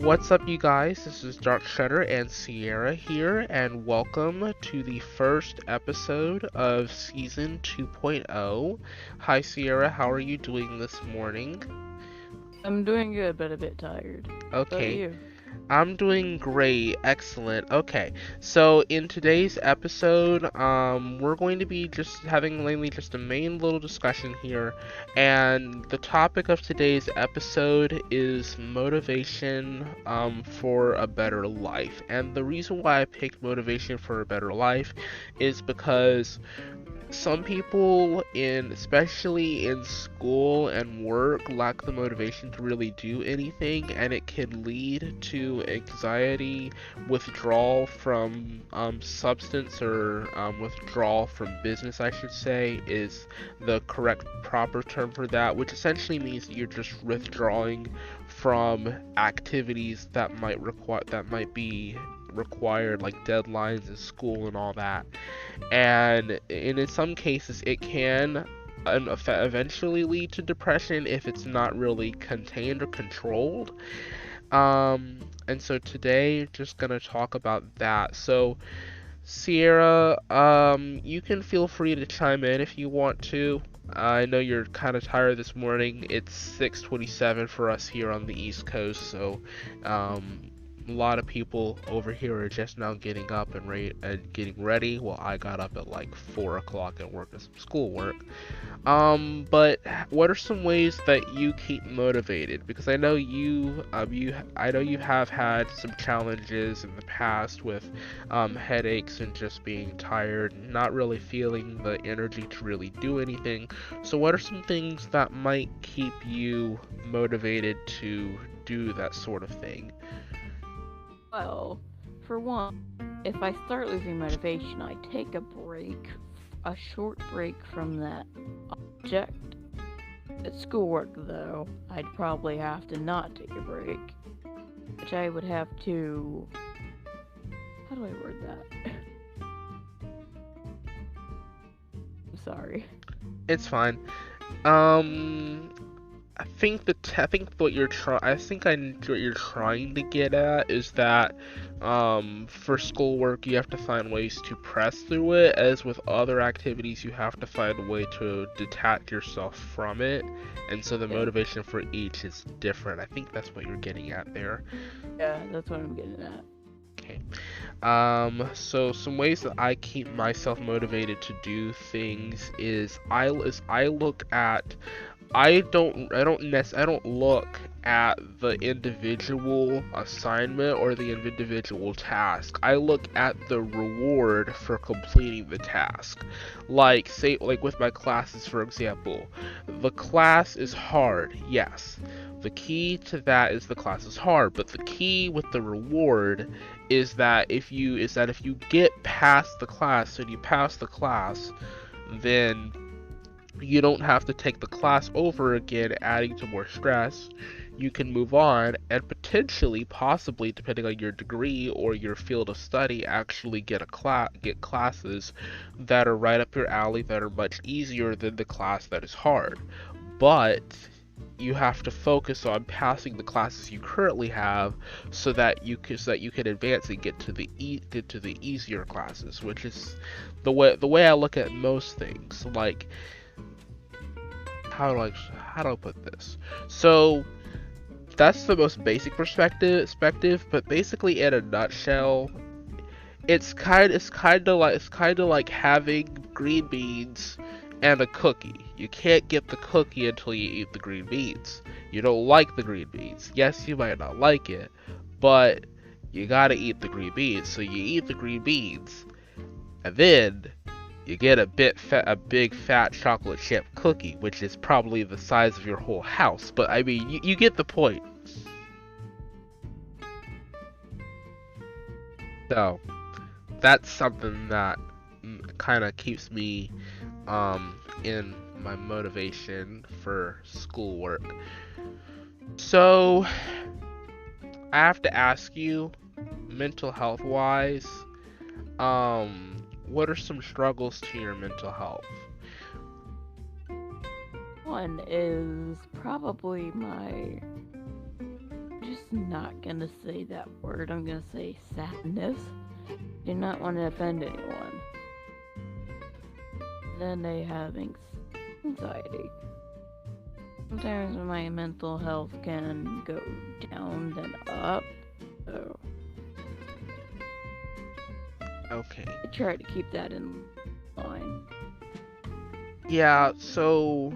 What's up, you guys? This is DarkShreadder and Ciera here, and welcome to the first episode of Season 2.0. Hi, Ciera, how are you doing this morning? I'm doing good, but a bit tired. How about Okay, you? I'm doing great, excellent. Okay, so in today's episode, we're going to be just having mainly just a main little discussion here, and the topic of today's episode is motivation, for a better life. And the reason why I picked motivation for a better life is because some people especially in school and work, lack the motivation to really do anything, and it can lead to anxiety, withdrawal from substance, or withdrawal from business, I should say, is the correct proper term for that, which essentially means that you're just withdrawing from activities that might be required, like deadlines in school and all that. And in some cases it can eventually lead to depression if it's not really contained or controlled. And so today just gonna talk about that. So Ciera, you can feel free to chime in if you want to. I know you're kind of tired this morning. It's 6:27 for us here on the East Coast, so a lot of people over here are just now getting up and getting ready. Well, I got up at like 4 o'clock and worked on some schoolwork. But what are some ways that you keep motivated? Because I know I know you have had some challenges in the past with headaches and just being tired, not really feeling the energy to really do anything. So what are some things that might keep you motivated to do that sort of thing? Well, for one, if I start losing motivation, I take a break, a short break from that object. At schoolwork, though, I'd probably have to not take a break, which I would have to. How do I word that? I'm sorry. It's fine. I think I know what you're trying to get at is that for schoolwork you have to find ways to press through it, as with other activities you have to find a way to detach yourself from it, and so the Yeah, motivation for each is different. I think that's what you're getting at there. yeah, that's what I'm getting at. Okay. So some ways that I keep myself motivated to do things is I look at I don't look at the individual assignment or the individual task. I look at the reward for completing the task. Like with my classes, for example. The class is hard, yes. The key to that is the class is hard, but the key with the reward is that if you get past the class and you pass the class, then you don't have to take the class over again, adding to more stress. You can move on and potentially, possibly, depending on your degree or your field of study, actually get classes that are right up your alley, that are much easier than the class that is hard. But you have to focus on passing the classes you currently have so that you can advance and get to the easier classes, which is the way I look at most things. Like, how do I put this? So that's the most basic perspective, but basically in a nutshell, it's kind of like having green beans and a cookie. You can't get the cookie until you eat the green beans. You don't like the green beans. Yes, you might not like it, but you gotta eat the green beans. So you eat the green beans, and then you get a big fat chocolate chip cookie, which is probably the size of your whole house. But I mean, you get the point. So that's something that kind of keeps me in my motivation for schoolwork. So I have to ask you, mental health wise, what are some struggles to your mental health? One is probably my just not gonna say that word. I'm gonna say sadness. Do not want to offend anyone. Then they have anxiety. Sometimes my mental health can go down then up. So Okay. I try to keep that in line. Yeah, so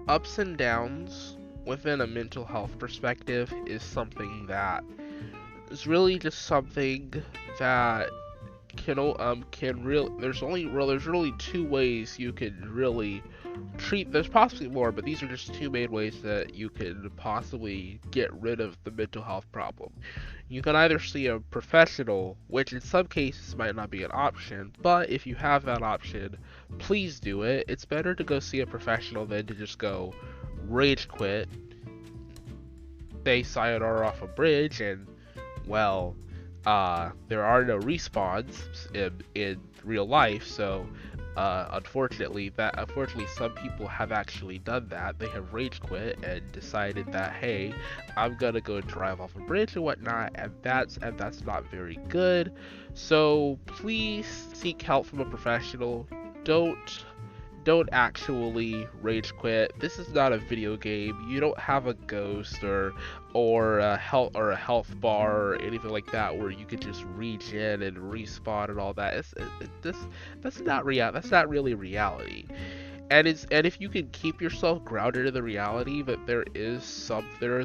ups and downs within a mental health perspective is something that is really just something that can real there's really two ways you can really treat. There's possibly more, but these are just two main ways that you can possibly get rid of the mental health problem. You can either see a professional, which in some cases might not be an option, but if you have that option, please do it. It's better to go see a professional than to just go rage quit, say sayonara off a bridge, and well, there are no respawns in real life, so unfortunately some people have actually done that. They have rage quit and decided that, hey, I'm gonna go drive off a bridge and whatnot, and that's not very good. So please seek help from a professional. Don't actually rage quit. This is not a video game. You don't have a ghost or a health bar or anything like that where you could just reach in and respawn and all that. That's not really reality. And if you can keep yourself grounded in the reality that there is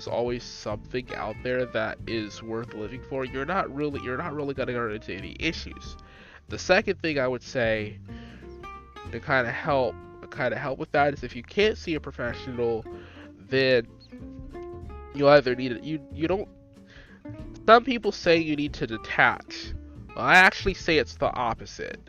always something out there that is worth living for, you're not really gonna run into any issues. The second thing I would say to kind of help with that is, if you can't see a professional, then you either need it. You don't. Some people say you need to detach. Well, I actually say it's the opposite.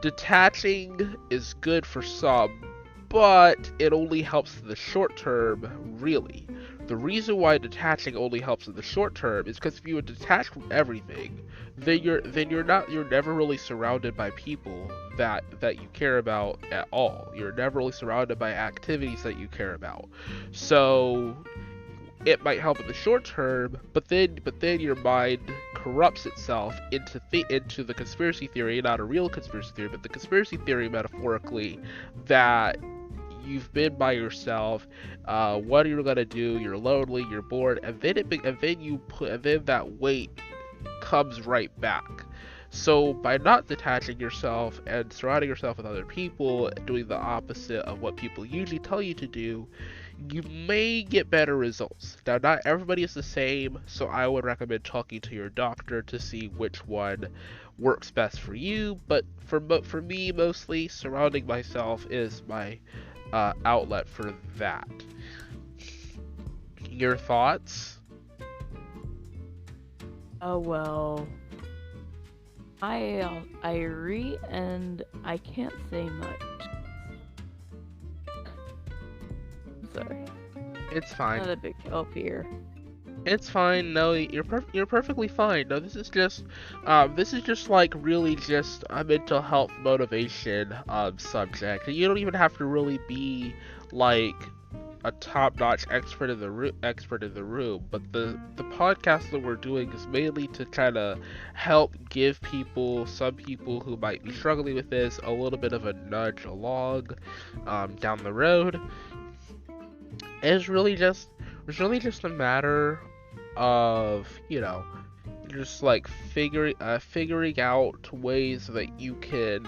Detaching is good for some, but it only helps in the short term, really. The reason why detaching only helps in the short term is because if you would detach from everything, then you're never really surrounded by people that you care about at all. You're never really surrounded by activities that you care about. So it might help in the short term, but then your mind corrupts itself into the conspiracy theory, not a real conspiracy theory, but the conspiracy theory metaphorically, that you've been by yourself. What are you gonna do? You're lonely, you're bored, and then that weight comes right back. So by not detaching yourself and surrounding yourself with other people, doing the opposite of what people usually tell you to do, you may get better results. Now, not everybody is the same, so I would recommend talking to your doctor to see which one works best for you. But for me, mostly surrounding myself is my outlet for that. Your thoughts? Oh well, I agree, and I can't say much. Sorry. It's fine. Not a big help here. It's fine. No, you're perfectly fine. No, this is just like really just a mental health motivation subject. You don't even have to really be like a top-notch expert in the room. But the podcast that we're doing is mainly to kind of help give some people who might be struggling with this, a little bit of a nudge along down the road. It's really just a matter of, just like figuring out ways that you can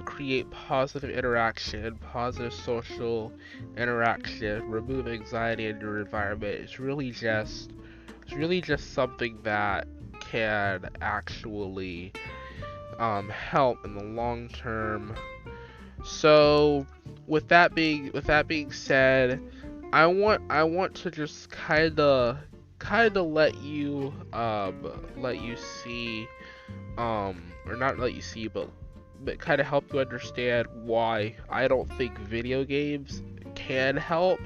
create positive interaction, positive social interaction, remove anxiety in your environment. It's really just something that can actually help in the long term. So with that being said, I want to just kind of let you see, or not let you see, but kind of help you understand why I don't think video games can help.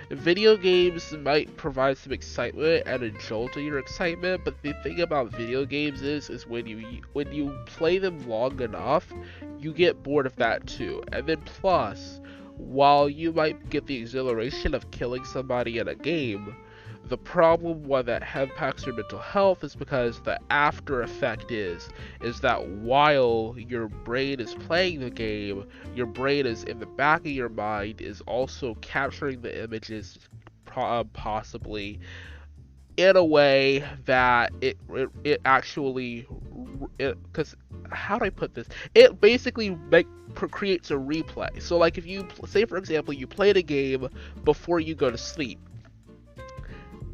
Video games might provide some excitement and a jolt to your excitement, but the thing about video games is when you play them long enough, you get bored of that too. And then plus, while you might get the exhilaration of killing somebody in a game, The problem why that impacts your mental health is because the after effect is that while your brain is playing the game, your brain is in the back of your mind is also capturing the images, possibly in a way that it actually, because how do I put this? It basically creates a replay. So like if you say for example you played a game before you go to sleep,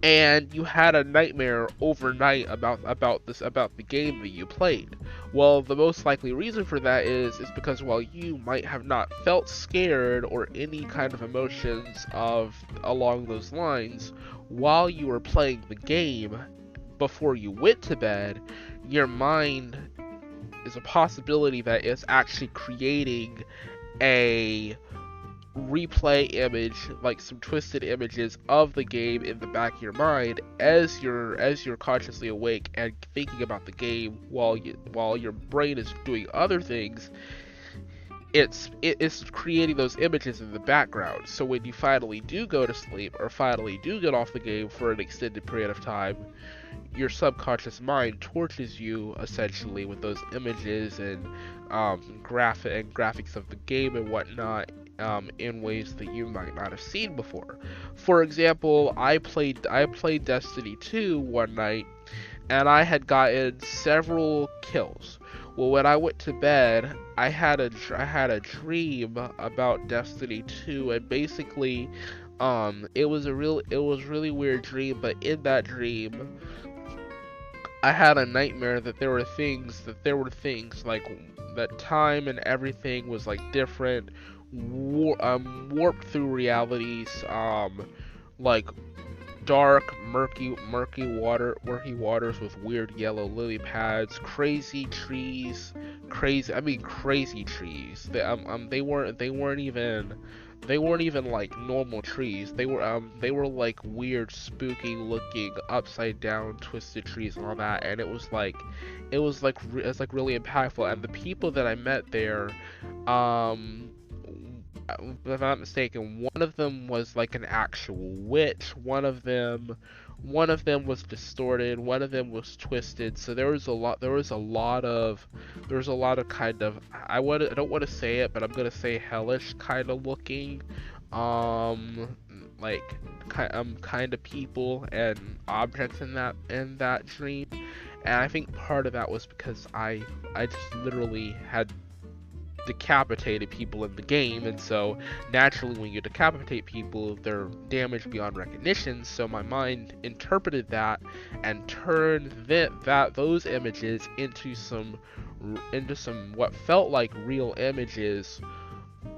and you had a nightmare overnight about the game that you played. Well, the most likely reason for that is because while you might have not felt scared or any kind of emotions of along those lines while you were playing the game before you went to bed, your mind is a possibility that it's actually creating a replay image, like some twisted images of the game in the back of your mind as you're consciously awake and thinking about the game while your brain is doing other things. It's creating those images in the background. So when you finally do go to sleep or finally do get off the game for an extended period of time, your subconscious mind tortures you essentially with those images and graphics of the game and whatnot, in ways that you might not have seen before. For example, I played Destiny 2 one night, and I had gotten several kills. Well, when I went to bed, I had a dream about Destiny 2, and basically, it was really weird dream. But in that dream, I had a nightmare that there were things like that time and everything was like different, warped through realities, like dark, murky waters with weird yellow lily pads, crazy trees, crazy trees. They weren't even like normal trees. They were like weird, spooky looking, upside down, twisted trees and all that. And it was like really impactful. And the people that I met there, if I'm not mistaken, one of them was like an actual witch. One of them was distorted. One of them was twisted. So there was a lot of kind of, I don't want to say it, but I'm gonna say hellish kind of looking, like kind of people and objects in that dream. And I think part of that was because I just literally had decapitated people in the game, and so naturally when you decapitate people, they're damaged beyond recognition. So my mind interpreted that and turned those images into some what felt like real images.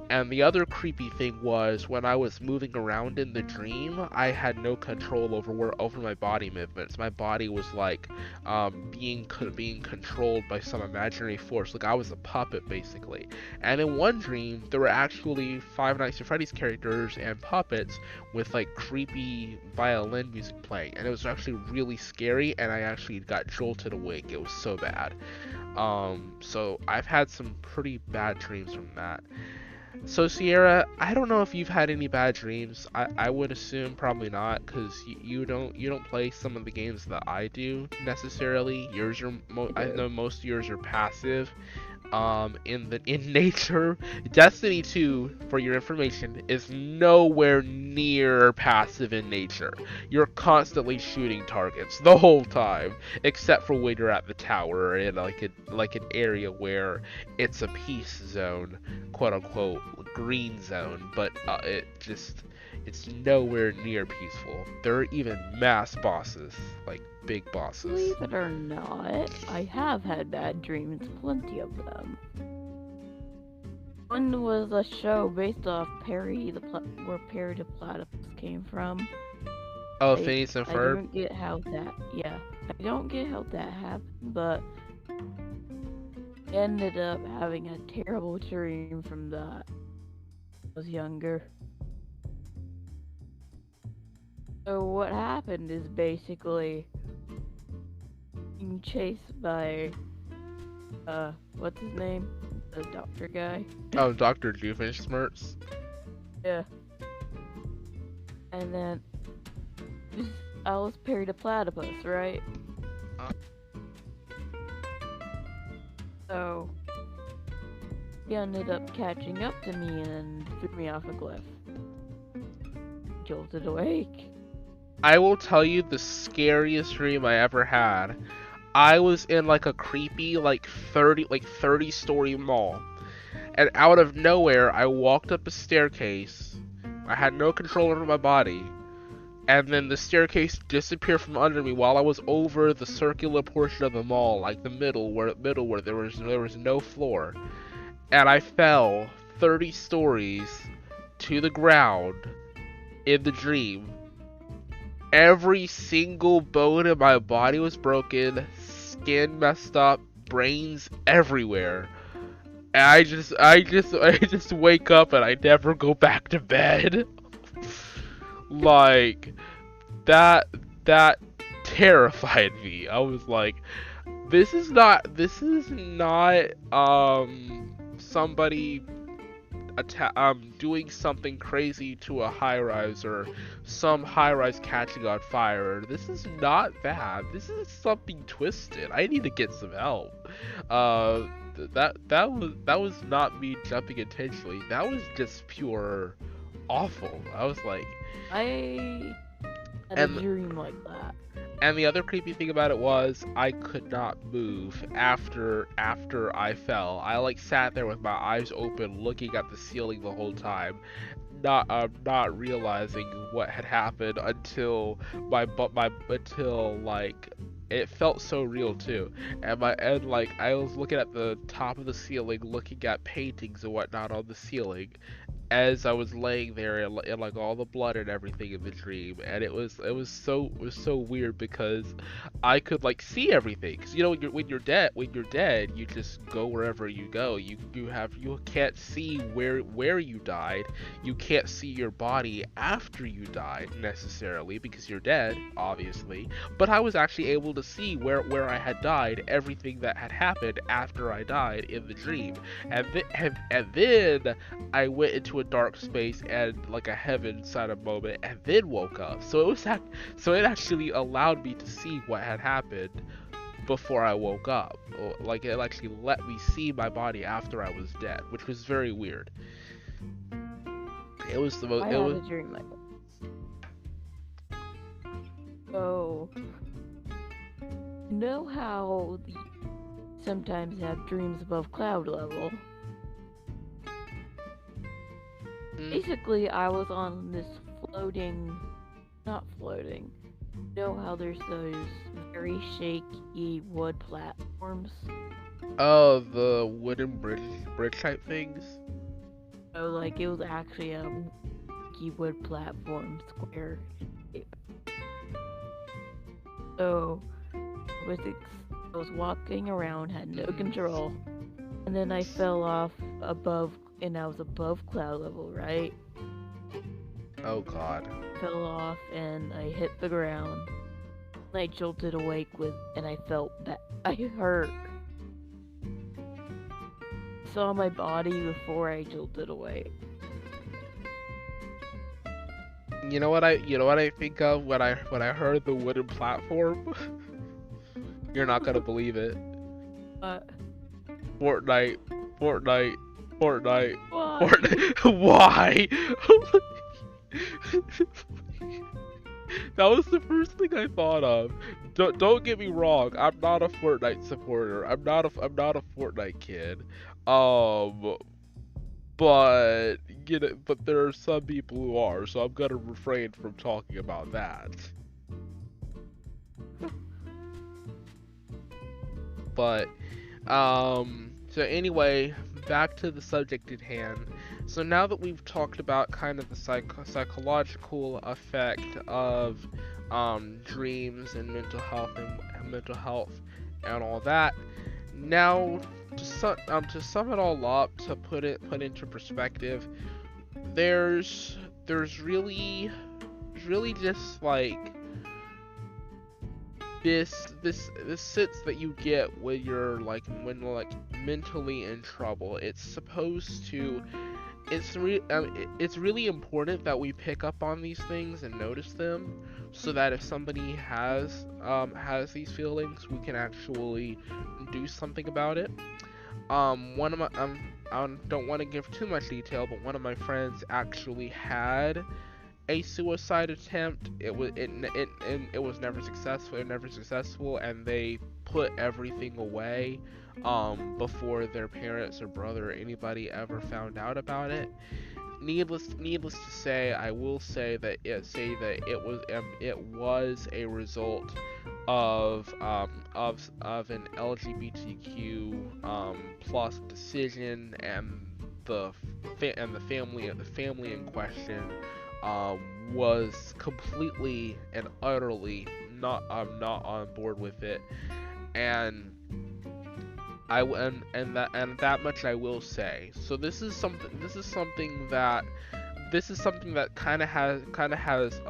And the other creepy thing was when I was moving around in the dream, I had no control over my body movements. My body was like being controlled by some imaginary force. Like I was a puppet basically. And in one dream, there were actually Five Nights at Freddy's characters and puppets with like creepy violin music playing, and it was actually really scary. And I actually got jolted awake. It was so bad. So I've had some pretty bad dreams from that. So Ciera, I don't know if you've had any bad dreams. I would assume probably not, because you don't play some of the games that I do necessarily. I know most of yours are passive. In nature, Destiny 2, for your information, is nowhere near passive in nature. You're constantly shooting targets the whole time, except for when you're at the tower in like an area where it's a peace zone, quote unquote green zone, but it's nowhere near peaceful. There are even mass bosses, like big bosses. Believe it or not, I have had bad dreams, plenty of them. One was a show based off where Perry the Platypus came from. Oh, Phineas and Ferb? I don't get how that happened, but I ended up having a terrible dream from that. I was younger. So what happened is basically being chased by what's his name? The doctor guy. Oh, Dr. Doofenshmirtz. Yeah. And then I was paired a platypus, right? Uh, So he ended up catching up to me and threw me off a cliff. Jolted awake. I will tell you the scariest dream I ever had. I was in like a creepy like 30-story mall, and out of nowhere I walked up a staircase. I had no control over my body, and then the staircase disappeared from under me while I was over the circular portion of the mall, like the middle where there was no floor, and I fell 30 stories to the ground in the dream. Every single bone in my body was broken, skin messed up, brains everywhere. And I just wake up and I never go back to bed. Like that terrified me. I was like, this is not somebody doing something crazy to a high rise or some high rise catching on fire. This is not that. This is something twisted. I need to get some help. That was not me jumping intentionally. That was just pure awful. I was like, I had a dream like that. and the other creepy thing about it was I could not move after I fell. I like sat there with my eyes open, looking at the ceiling the whole time, not realizing what had happened until until like it felt so real too. And like I was looking at the top of the ceiling, looking at paintings and whatnot on the ceiling, as I was laying there and like all the blood and everything in the dream, and it was so weird because I could like see everything. 'Cause, you know, when you're dead, you just go wherever you go. You can't see where you died. You can't see your body after you died necessarily because you're dead, obviously. But I was actually able to see where I had died, everything that had happened after I died in the dream, and then I went into a dark space and like a heaven side of moment, and then woke up. So it actually allowed me to see what had happened before I woke up. Like it actually let me see my body after I was dead, which was very weird. It was the most. I had a dream like that. So, you know how you sometimes have dreams above cloud level? Basically, I was on this not floating. You know how there's those very shaky wood platforms? Oh, the wooden bridge type things. So, like, it was actually a shaky wood platform, square shape. So, I was walking around, had no control, and then I fell off above. And I was above cloud level, right? Oh god. Fell off and I hit the ground. And I jolted awake and I felt that I hurt. Saw my body before I jolted awake. You know what I think of when I heard the wooden platform? You're not gonna believe it. What? Fortnite. Why? Fortnite. Why? That was the first thing I thought of. Don't get me wrong. I'm not a Fortnite supporter. I'm not a Fortnite kid. But you know, but there are some people who are, so I'm gonna refrain from talking about that. But so anyway, back to the subject at hand. So now that we've talked about kind of the psychological effect of dreams and mental health and all that, now to sum it all up, to put into perspective, there's really just like this sense that you get when you're like mentally in trouble. It's supposed to it's really important that we pick up on these things and notice them, so that if somebody has these feelings, we can actually do something about it. One of my I don't want to give too much detail, but one of my friends actually had a suicide attempt. It was never successful, and they put everything away before their parents or brother or anybody ever found out about it. Needless to say, I will say that it was a result of an LGBTQ plus decision, and the family in question was completely and utterly not on board with it. And and that much I will say. So this is something that kind of has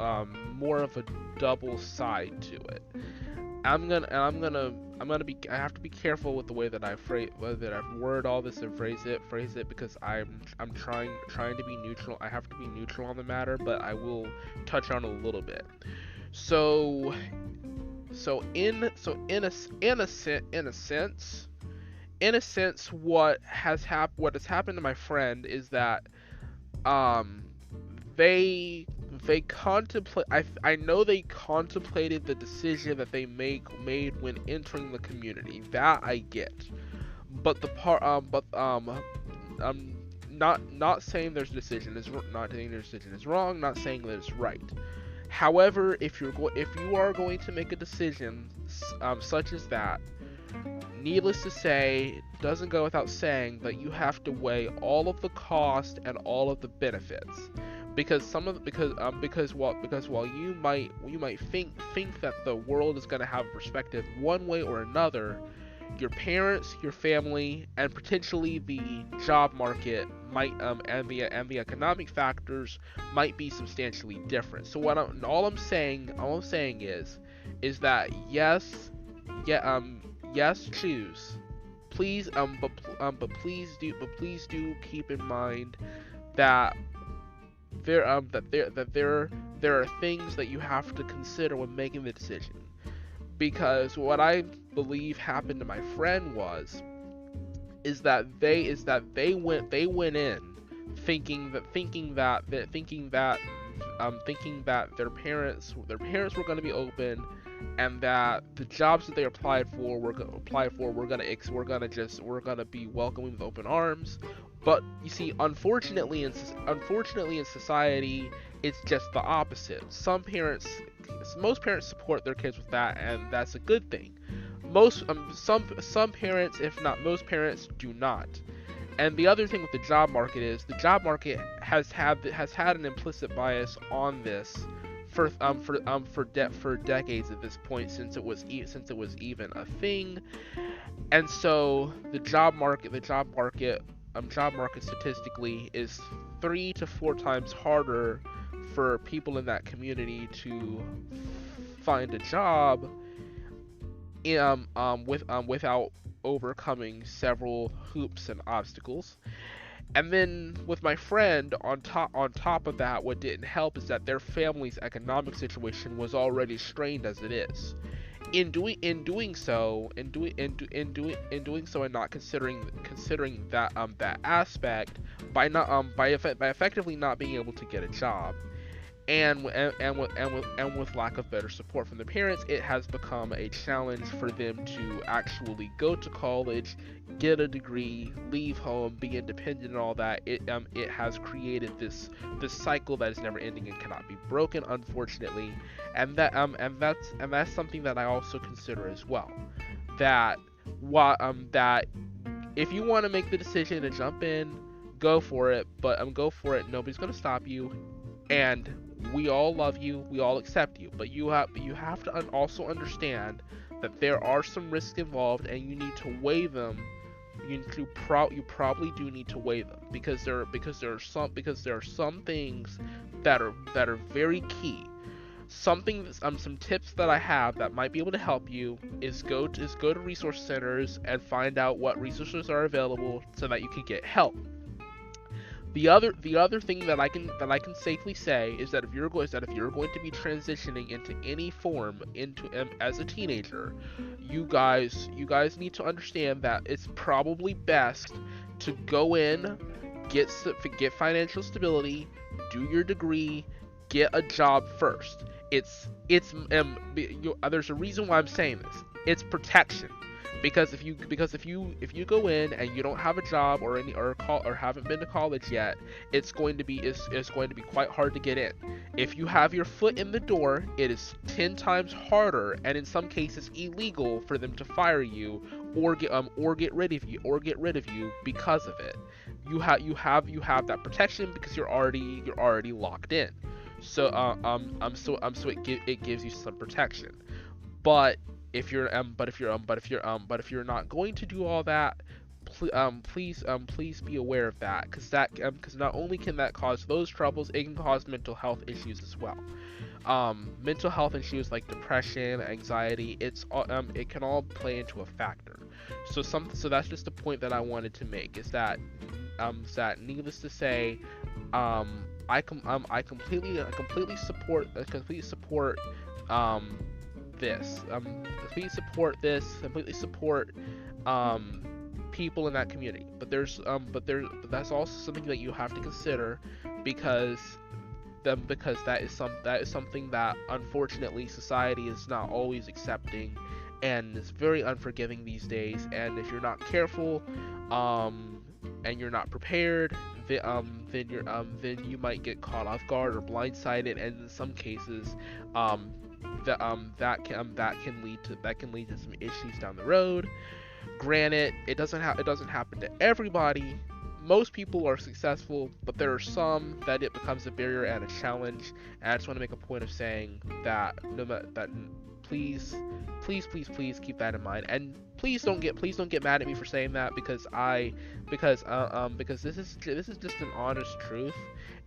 more of a double side to it. I have to be careful with the way that I word all this and phrase it, because I'm trying to be neutral. I have to be neutral on the matter, but I will touch on it a little bit. So in a sense, what has happened to my friend is that um they contemplate. I know they contemplated the decision that they made when entering the community. That I get, but the part not saying their decision is wrong. Not saying that it's right. However, if you are going to make a decision such as that, needless to say, it doesn't go without saying that you have to weigh all of the cost and all of the benefits, because while you might think that the world is going to have a perspective one way or another, your parents, your family, and potentially the job market might and the economic factors might be substantially different. So all I'm saying is that yes, yes, choose. Please, but please do keep in mind that there are things that you have to consider when making the decision. Because what I believe happened to my friend is that they went in thinking that their parents were going to be open, and that the jobs that they applied for were going to be welcoming with open arms. But you see, unfortunately in society, it's most parents support their kids with that, and that's a good thing. Some parents, if not most parents, do not. And the other thing with the job market is the job market has had an implicit bias on this for decades at this point, since it was even a thing. And so the job market statistically is 3 to 4 times harder for people in that community to find a job without overcoming several hoops and obstacles. And then with my friend, on top of that, what didn't help is that their family's economic situation was already strained as it is. In doing so and not considering that aspect, by effectively not being able to get a job, and with lack of better support from the parents, it has become a challenge for them to actually go to college, get a degree, leave home, be independent, and all that. It has created this cycle that is never ending and cannot be broken, unfortunately. And that's something that I also consider as well. That if you want to make the decision to jump in, go for it. But go for it. Nobody's gonna stop you, and we all love you. We all accept you. But you have to also understand that there are some risks involved, and you need to weigh them. You probably do need to weigh them, because there are some things that are very key. Some tips that I have that might be able to help you is go to resource centers and find out what resources are available so that you can get help. The other thing that I can safely say is that if you're going to be transitioning into any form into as a teenager, you guys need to understand that it's probably best to go in, get financial stability, do your degree, get a job first. There's a reason why I'm saying this. It's protection. Because if you go in and you don't have a job or haven't been to college yet, it's going to be quite hard to get in. If you have your foot in the door, it is 10 times harder and in some cases illegal for them to fire you or get rid of you because of it. You have that protection because you're already locked in. So it gives you some protection. But if you're not going to do all that, please be aware of that, because not only can that cause those troubles, it can cause mental health issues as well. Mental health issues like depression, anxiety, it can all play into a factor. So that's just the point that I wanted to make, is that needless to say, I completely support this. Completely support people in that community. But that's also something that you have to consider, because that is something that unfortunately society is not always accepting, and is very unforgiving these days. And if you're not careful, and you're not prepared, then you might get caught off guard or blindsided, and in some cases, that can lead to some issues down the road. Granted, it doesn't happen to everybody. Most people are successful, but there are some that it becomes a barrier and a challenge. And I just want to make a point of saying that please keep that in mind. And please don't get mad at me for saying that, because this is just an honest truth.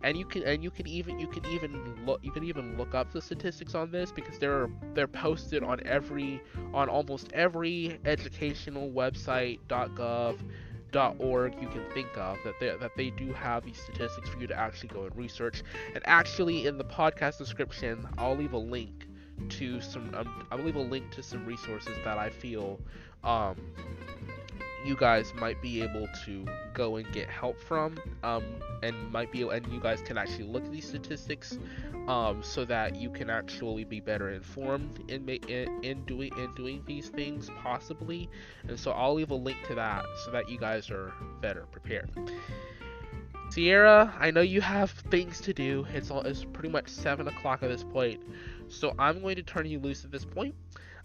And you can even look up the statistics on this, because they're posted on almost every educational website, .gov.org you can think of, that they do have these statistics for you to actually go and research. And actually, in the podcast description, I'll leave a link to some resources that I feel you guys might be able to go and get help from, and you guys can actually look at these statistics, so that you can actually be better informed in doing these things possibly. And so I'll leave a link to that so that you guys are better prepared. Ciera, I know you have things to do. It's pretty much 7 o'clock at this point, so I'm going to turn you loose at this point.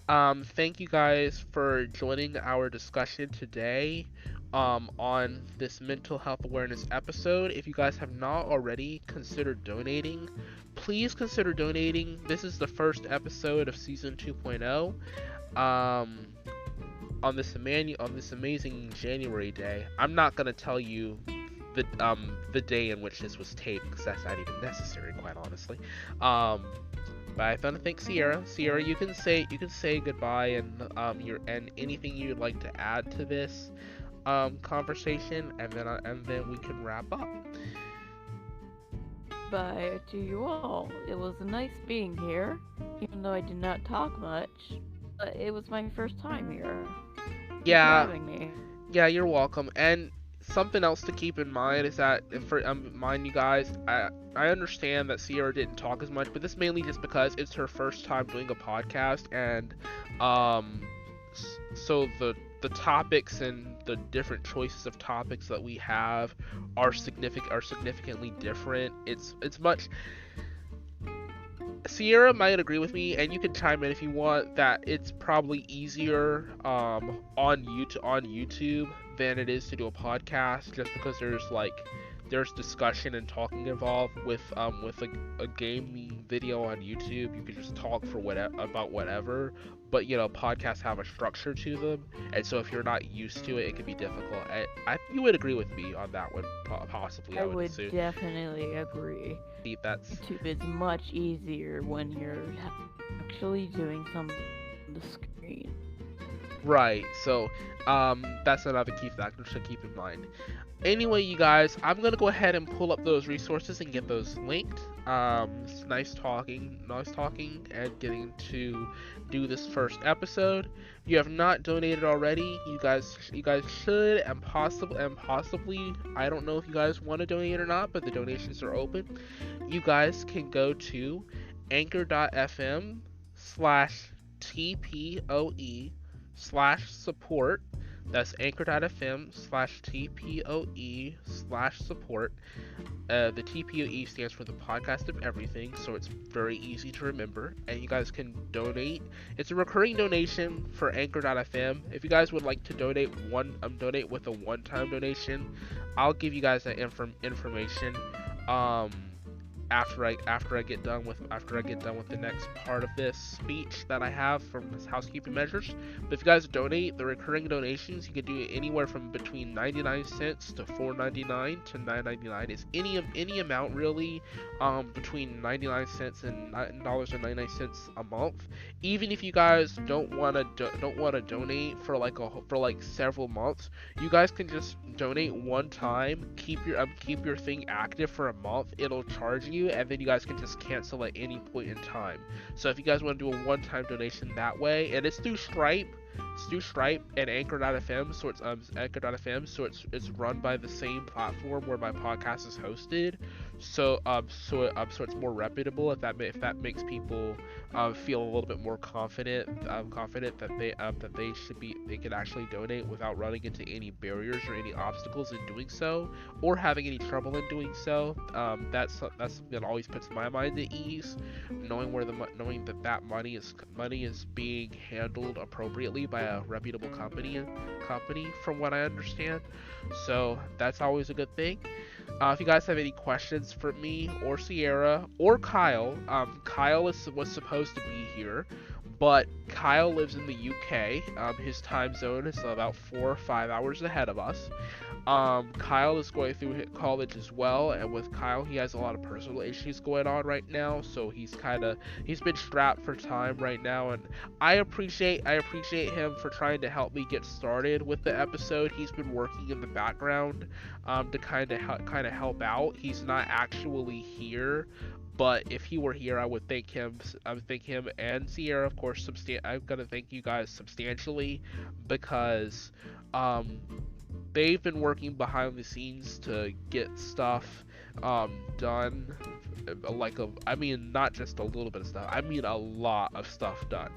Thank you guys for joining our discussion today, on this mental health awareness episode. If you guys have not already considered donating, please consider donating. This is the first episode of season 2.0. On this amazing January day. I'm not gonna tell you the day in which this was taped, because that's not even necessary, quite honestly. But I want to thank Ciera. Ciera, you can say goodbye, and anything you'd like to add to this conversation, and then we can wrap up. Bye to you all. It was nice being here, even though I did not talk much. But it was my first time here. Thanks for having me. Yeah, you're welcome. And something else to keep in mind is that, mind you guys, I understand that Ciera didn't talk as much, but this mainly just because it's her first time doing a podcast, and so the topics and the different choices of topics that we have are significantly different. It's much. Ciera might agree with me, and you can chime in if you want, that it's probably easier on YouTube than it is to do a podcast, just because there's discussion and talking involved. With a gaming video on YouTube, you can just talk for about whatever, but podcasts have a structure to them, and so if you're not used to it, it can be difficult. You would agree with me on that one, possibly. I would assume. Definitely agree. YouTube is much easier when you're actually doing something on the screen. Right. So, that's another key factor to keep in mind. Anyway, you guys, I'm gonna go ahead and pull up those resources and get those linked. It's nice talking, and getting to do this first episode. If you have not donated already, you guys should, and possibly, I don't know if you guys want to donate or not, but the donations are open. You guys can go to anchor.fm slash TPOE/support. That's anchor.fm slash TPOE/support. The TPOE stands for the podcast of everything, so it's very easy to remember. And you guys can donate. It's a recurring donation for anchor.fm. If you guys would like to donate with a one-time donation, I'll give you guys that information. After I get done with the next part of this speech that I have from this housekeeping measures. But if you guys donate, the recurring donations, you can do anywhere from between 99 cents to $4.99 to $9.99. It's any amount really, between 99 cents and $9.99 a month. Even if you guys don't want to donate for like several months, you guys can just donate one time, keep your thing active for a month. It'll charge you, and then you guys can just cancel at any point in time. So if you guys want to do a one-time donation that way, and it's through Stripe and Anchor.fm, so it's run by the same platform where my podcast is hosted. So it's more reputable, if that makes people feel a little bit more confident that they can actually donate without running into any barriers or any obstacles in doing so, or having any trouble in doing so. That's something that always puts my mind at ease, knowing that money is being handled appropriately by a reputable company from what I understand. So that's always a good thing. If you guys have any questions for me or Ciera or Kyle, Kyle was supposed to be here, but Kyle lives in the UK. His time zone is about 4 or 5 hours ahead of us. Kyle is going through college as well, and with Kyle, he has a lot of personal issues going on right now, so he's been strapped for time right now, and I appreciate him for trying to help me get started with the episode. He's been working in the background, to kind of help out. He's not actually here, but if he were here, I would thank him. I would thank him and Ciera, of course. I'm gonna thank you guys substantially, because they've been working behind the scenes to get stuff done. I mean, not just a little bit of stuff. I mean, a lot of stuff done.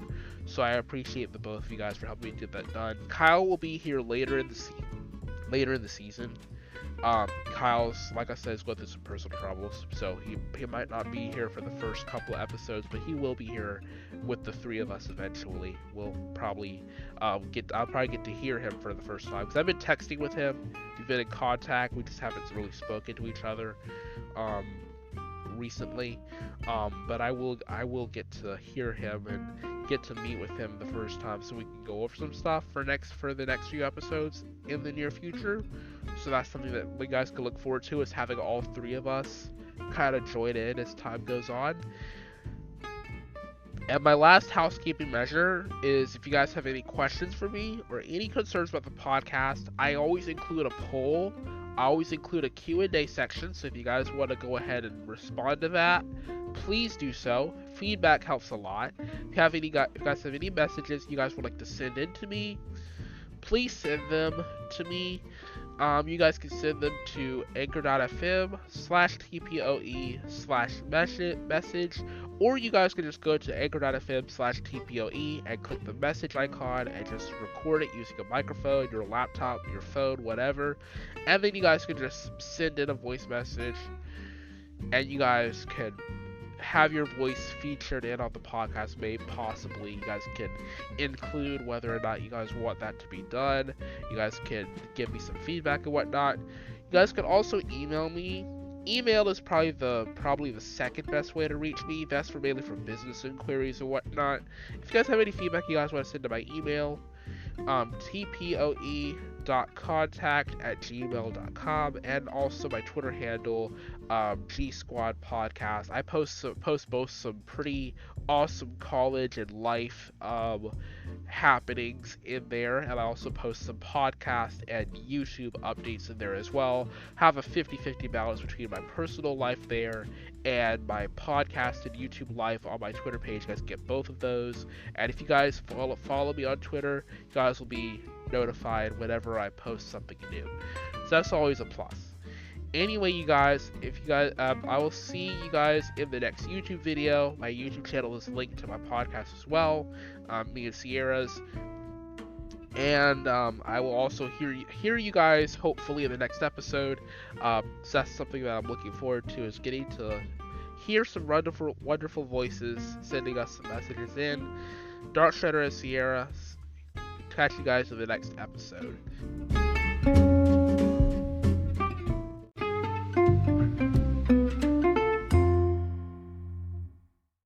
So I appreciate the both of you guys for helping me get that done. Kyle will be here later in the season. Kyle's, like I said, is going through some personal troubles, so he might not be here for the first couple of episodes, but he will be here with the three of us eventually. I'll probably get to hear him for the first time, because I've been texting with him. We've been in contact. We just haven't really spoken to each other recently. But I will get to hear him and get to meet with him the first time, so we can go over some stuff for the next few episodes in the near future. So that's something that you guys can look forward to, is having all three of us kind of join in as time goes on. And my last housekeeping measure is, if you guys have any questions for me or any concerns about the podcast, I always include a poll. I always include a Q&A section, so if you guys want to go ahead and respond to that, please do so. Feedback helps a lot. If you guys have any messages you guys would like to send in to me, please send them to me. You guys can send them to anchor.fm/TPOE/message, or you guys can just go to anchor.fm/TPOE and click the message icon and just record it using a microphone, your laptop, your phone, whatever. And then you guys can just send in a voice message, and you guys can have your voice featured in on the podcast. Maybe possibly you guys can include whether or not you guys want that to be done. You guys can give me some feedback and whatnot. You guys can also email me. Email is probably the second best way to reach me. That's mainly for business inquiries and whatnot. If you guys have any feedback you guys want to send to my email, tpoe.contact@gmail.com, and also my Twitter handle, G Squad Podcast. I post both some pretty awesome college and life happenings in there, and I also post some podcast and YouTube updates in there as well. Have a 50-50 balance between my personal life there and my podcast and YouTube life on my Twitter page. You guys get both of those, and if you guys follow me on Twitter, you guys will be notified whenever I post something new. So that's always a plus. Anyway, you guys, I will see you guys in the next YouTube video. My YouTube channel is linked to my podcast as well, me and Ciera's, and I will also hear you guys hopefully in the next episode. So that's something that I'm looking forward to, is getting to hear some wonderful voices sending us some messages in. DarkShreadder and Ciera. Catch you guys in the next episode.